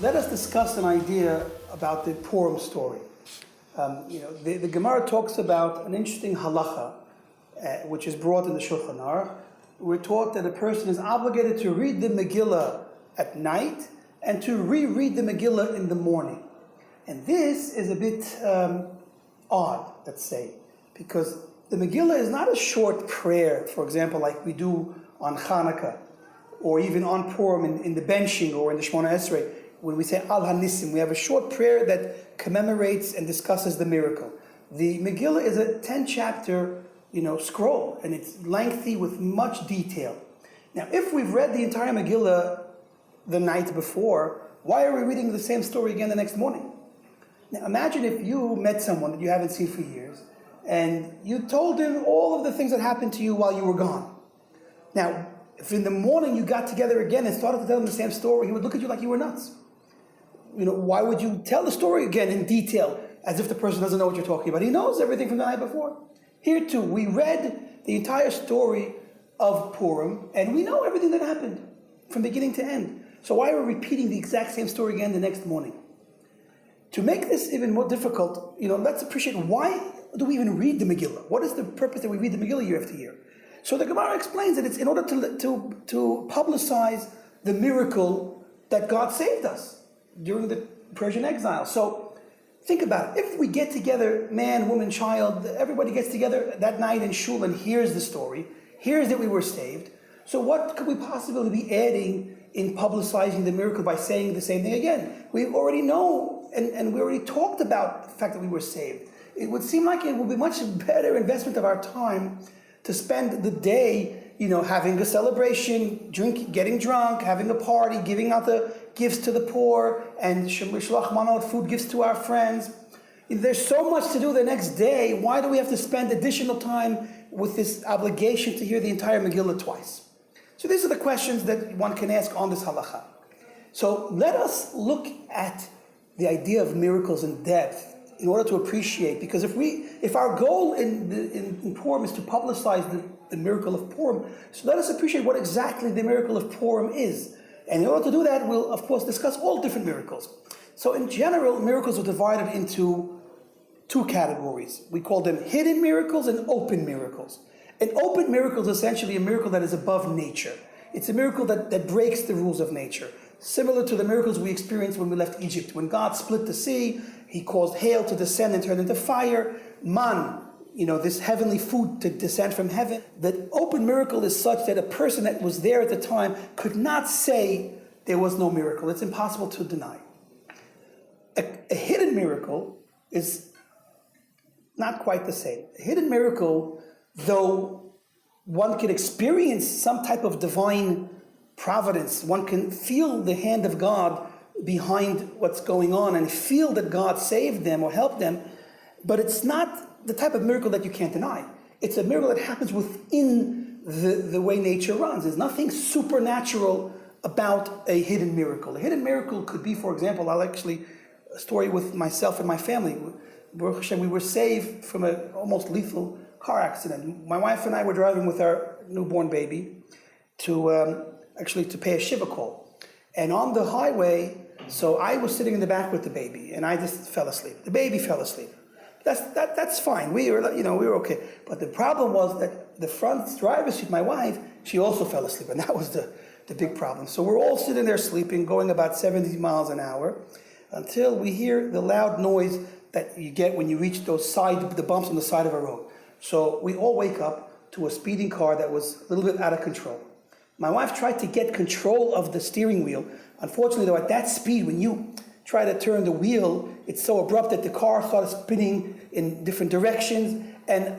let us discuss an idea about the Purim story. The Gemara talks about an interesting halacha, which is brought in the Shulchan Aruch. We're taught that a person is obligated to read the Megillah at night and to reread the Megillah in the morning. And this is a bit odd, let's say, because the Megillah is not a short prayer, for example, like we do on Hanukkah, or even on Purim in the benching or in the Shemona Esrei. When we say Al HaNisim, we have a short prayer that commemorates and discusses the miracle. The Megillah is a 10-chapter, scroll, and it's lengthy with much detail. Now, if we've read the entire Megillah the night before, why are we reading the same story again the next morning? Now, imagine if you met someone that you haven't seen for years, and you told him all of the things that happened to you while you were gone. Now, if in the morning you got together again and started to tell him the same story, he would look at you like you were nuts. Why would you tell the story again in detail as if the person doesn't know what you're talking about? He knows everything from the night before. Here too, we read the entire story of Purim and we know everything that happened from beginning to end. So why are we repeating the exact same story again the next morning? To make this even more difficult, let's appreciate, why do we even read the Megillah? What is the purpose that we read the Megillah year after year? So the Gemara explains that it's in order to publicize the miracle that God saved us during the Persian exile. So think about it. If we get together, man, woman, child, everybody gets together that night in shul and hears the story, hears that we were saved. So what could we possibly be adding in publicizing the miracle by saying the same thing again? We already know, and we already talked about the fact that we were saved. It would seem like it would be much better investment of our time to spend the day, having a celebration, getting drunk, having a party, giving out the gifts to the poor, and shlach manot, food gifts to our friends. There's so much to do the next day. Why do we have to spend additional time with this obligation to hear the entire Megillah twice? So these are the questions that one can ask on this halacha. So let us look at the idea of miracles in depth in order to appreciate, because if our goal in Purim is to publicize the miracle of Purim, so let us appreciate what exactly the miracle of Purim is. And in order to do that, we'll of course discuss all different miracles. So in general, miracles are divided into two categories. We call them hidden miracles and open miracles. An open miracle is essentially a miracle that is above nature. It's a miracle that breaks the rules of nature. Similar to the miracles we experienced when we left Egypt. When God split the sea, He caused hail to descend and turn into fire. Man, this heavenly food to descend from heaven. The open miracle is such that a person that was there at the time could not say there was no miracle. It's impossible to deny. A hidden miracle is not quite the same. A hidden miracle, though one can experience some type of divine providence, one can feel the hand of God behind what's going on and feel that God saved them or helped them, but it's not the type of miracle that you can't deny. It's a miracle that happens within the way nature runs. There's nothing supernatural about a hidden miracle. A hidden miracle could be, for example, a story with myself and my family. Baruch Hashem, we were saved from an almost lethal car accident. My wife and I were driving with our newborn baby to pay a Shiva call. And on the highway, so I was sitting in the back with the baby, and I just fell asleep. The baby fell asleep. That's fine. We were okay. But the problem was that the front driver's seat, my wife, she also fell asleep, and that was the big problem. So we're all sitting there sleeping, going about 70 miles an hour, until we hear the loud noise that you get when you reach the bumps on the side of a road. So we all wake up to a speeding car that was a little bit out of control. My wife tried to get control of the steering wheel. Unfortunately, though, at that speed, when you try to turn the wheel, it's so abrupt that the car started spinning in different directions. And,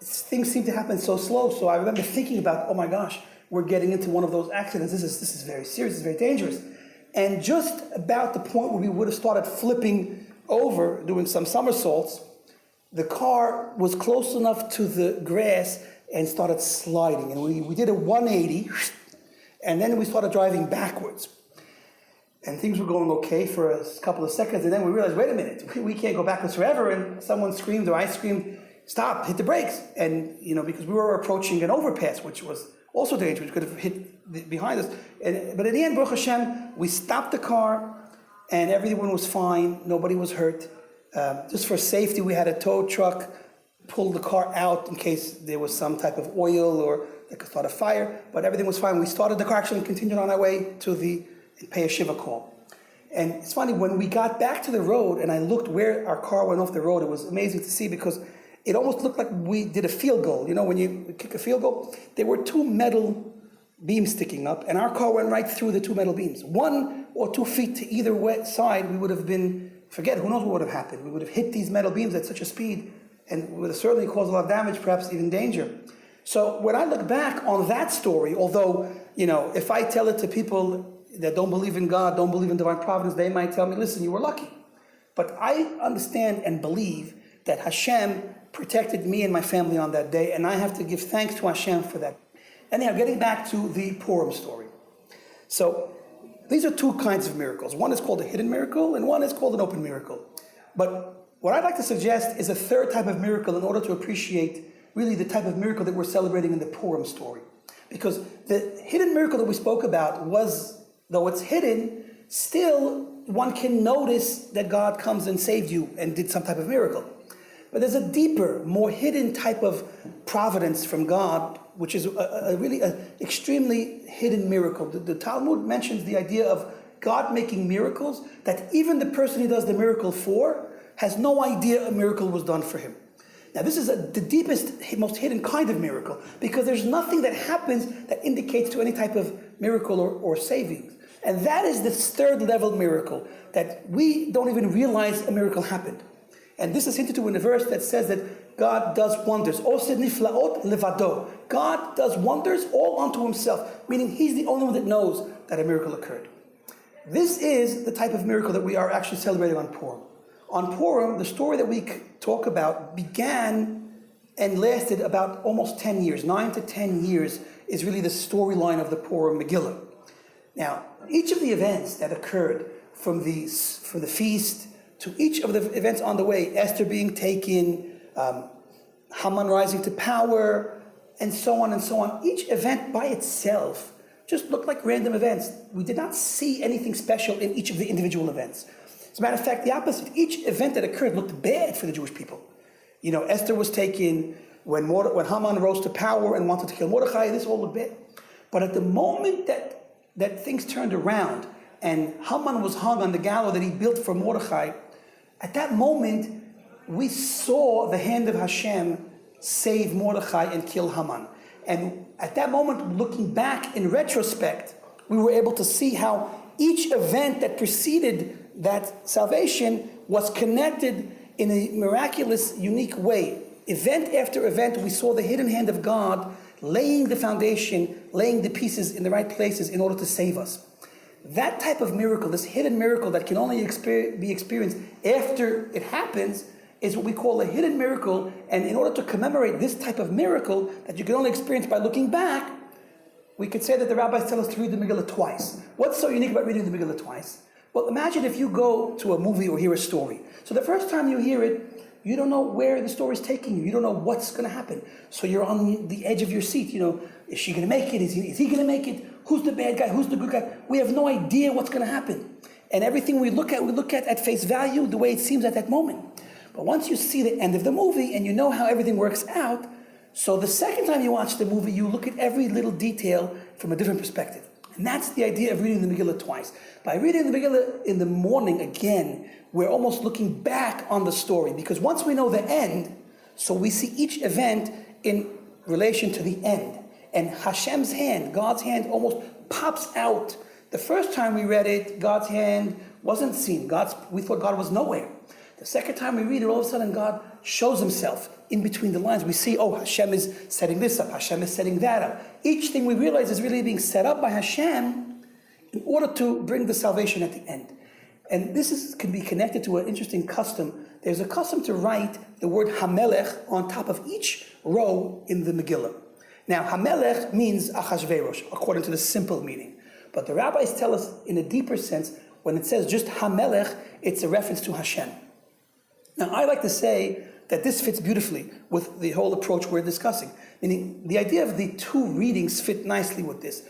things seem to happen so slow. So I remember thinking about, oh my gosh, we're getting into one of those accidents. This is very serious. It's very dangerous. And just about the point where we would have started flipping over, doing some somersaults, the car was close enough to the grass and started sliding. And we did a 180, and then we started driving backwards. And things were going okay for a couple of seconds, and then we realized, wait a minute, we can't go backwards forever. And someone screamed, or I screamed, stop, hit the brakes. And, because we were approaching an overpass, which was also dangerous, which could have hit behind us. But in the end, Baruch Hashem, we stopped the car, and everyone was fine. Nobody was hurt. Just for safety, we had a tow truck pull the car out in case there was some type of oil or that could start a fire. But everything was fine. We started the car actually and continued on our way to the pay a shiva call. And it's funny, when we got back to the road and I looked where our car went off the road, it was amazing to see because it almost looked like we did a field goal. You know, when you kick a field goal, there were two metal beams sticking up, and our car went right through the two metal beams. 1 or 2 feet to either side, we would have been, who knows what would have happened. We would have hit these metal beams at such a speed, and would have certainly caused a lot of damage, perhaps even danger. So when I look back on that story, although, you know, if I tell it to people that don't believe in God, don't believe in divine providence, they might tell me, listen, you were lucky. But I understand and believe that Hashem protected me and my family on that day, and I have to give thanks to Hashem for that. Anyhow, getting back to the Purim story. So these are two kinds of miracles. One is called a hidden miracle, and one is called an open miracle. But what I'd like to suggest is a third type of miracle in order to appreciate really the type of miracle that we're celebrating in the Purim story. Because the hidden miracle that we spoke about was, though it's hidden, still one can notice that God comes and saved you and did some type of miracle. But there's a deeper, more hidden type of providence from God, which is a really extremely hidden miracle. The Talmud mentions the idea of God making miracles that even the person he does the miracle for has no idea a miracle was done for him. Now this is the deepest, most hidden kind of miracle, because there's nothing that happens that indicates to any type of miracle or saving. And that is this third level miracle, that we don't even realize a miracle happened. And this is hinted to in a verse that says that God does wonders. Osed niflaot levado. God does wonders all unto himself, meaning he's the only one that knows that a miracle occurred. This is the type of miracle that we are actually celebrating on Purim. On Purim, the story that we talk about began and lasted about almost 10 years. 9 to 10 years is really the storyline of the Purim Megillah. Now, each of the events that occurred from the feast to each of the events on the way, Esther being taken, Haman rising to power, and so on, each event by itself just looked like random events. We did not see anything special in each of the individual events. As a matter of fact, the opposite. Each event that occurred looked bad for the Jewish people. You know, Esther was taken, when Haman rose to power and wanted to kill Mordechai, this all looked bad. But at the moment that things turned around and Haman was hung on the gallows that he built for Mordechai, at that moment, we saw the hand of Hashem save Mordechai and kill Haman. And at that moment, looking back in retrospect, we were able to see how each event that preceded that salvation was connected in a miraculous, unique way. Event after event, we saw the hidden hand of God laying the foundation, laying the pieces in the right places in order to save us. That type of miracle, this hidden miracle that can only be experienced after it happens, is what we call a hidden miracle. And in order to commemorate this type of miracle that you can only experience by looking back, we could say that the rabbis tell us to read the Megillah twice. What's so unique about reading the Megillah twice? Well, imagine if you go to a movie or hear a story. So the first time you hear it, you don't know where the story is taking you. You don't know what's going to happen. So you're on the edge of your seat. You know, is she going to make it? Is he going to make it? Who's the bad guy? Who's the good guy? We have no idea what's going to happen. And everything we look at face value the way it seems at that moment. But once you see the end of the movie and you know how everything works out, so the second time you watch the movie, you look at every little detail from a different perspective. And that's the idea of reading the Megillah twice. By reading the Megillah in the morning again, we're almost looking back on the story. Because once we know the end, so we see each event in relation to the end. And Hashem's hand, God's hand, almost pops out. The first time we read it, God's hand wasn't seen. We thought God was nowhere. The second time we read it, all of a sudden God shows himself in between the lines. We see, oh, Hashem is setting this up, Hashem is setting that up. Each thing we realize is really being set up by Hashem in order to bring the salvation at the end. And this can be connected to an interesting custom. There's a custom to write the word Hamelech on top of each row in the Megillah. Now, Hamelech means Achashverosh, according to the simple meaning. But the rabbis tell us in a deeper sense, when it says just Hamelech, it's a reference to Hashem. Now, I like to say that this fits beautifully with the whole approach we're discussing. Meaning, the idea of the two readings fit nicely with this.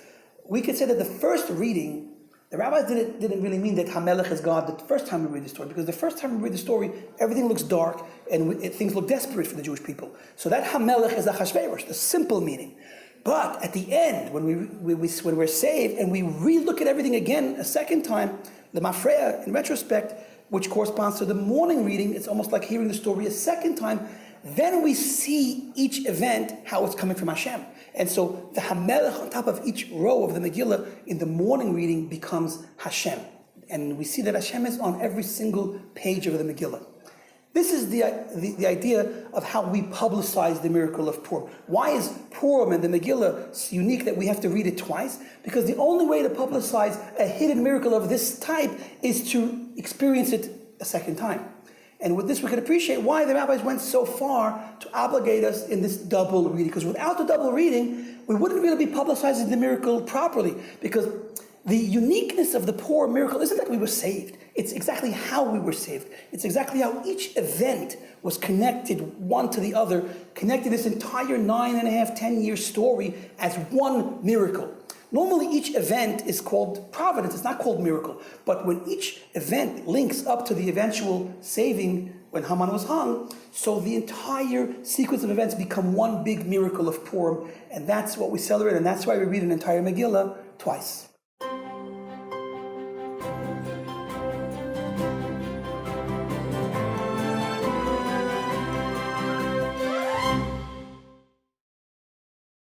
We could say that the first reading, the rabbis didn't really mean that HaMelech is God the first time we read the story, because the first time we read the story, everything looks dark and things look desperate for the Jewish people. So that HaMelech is Achashverosh, the simple meaning. But at the end, when we're saved and we re-look at everything again a second time, the Mafreya, in retrospect, which corresponds to the morning reading, it's almost like hearing the story a second time, then we see each event, how it's coming from Hashem. And so the HaMelech on top of each row of the Megillah in the morning reading becomes Hashem. And we see that Hashem is on every single page of the Megillah. This is the idea of how we publicize the miracle of Purim. Why is Purim and the Megillah unique that we have to read it twice? Because the only way to publicize a hidden miracle of this type is to experience it a second time. And with this we can appreciate why the rabbis went so far to obligate us in this double reading. Because without the double reading, we wouldn't really be publicizing the miracle properly. Because the uniqueness of the Purim miracle isn't that we were saved. It's exactly how we were saved. It's exactly how each event was connected one to the other, connecting this entire 9.5, 10-year story as one miracle. Normally each event is called providence, it's not called miracle. But when each event links up to the eventual saving when Haman was hung, so the entire sequence of events become one big miracle of Purim, and that's what we celebrate, and that's why we read an entire Megillah twice.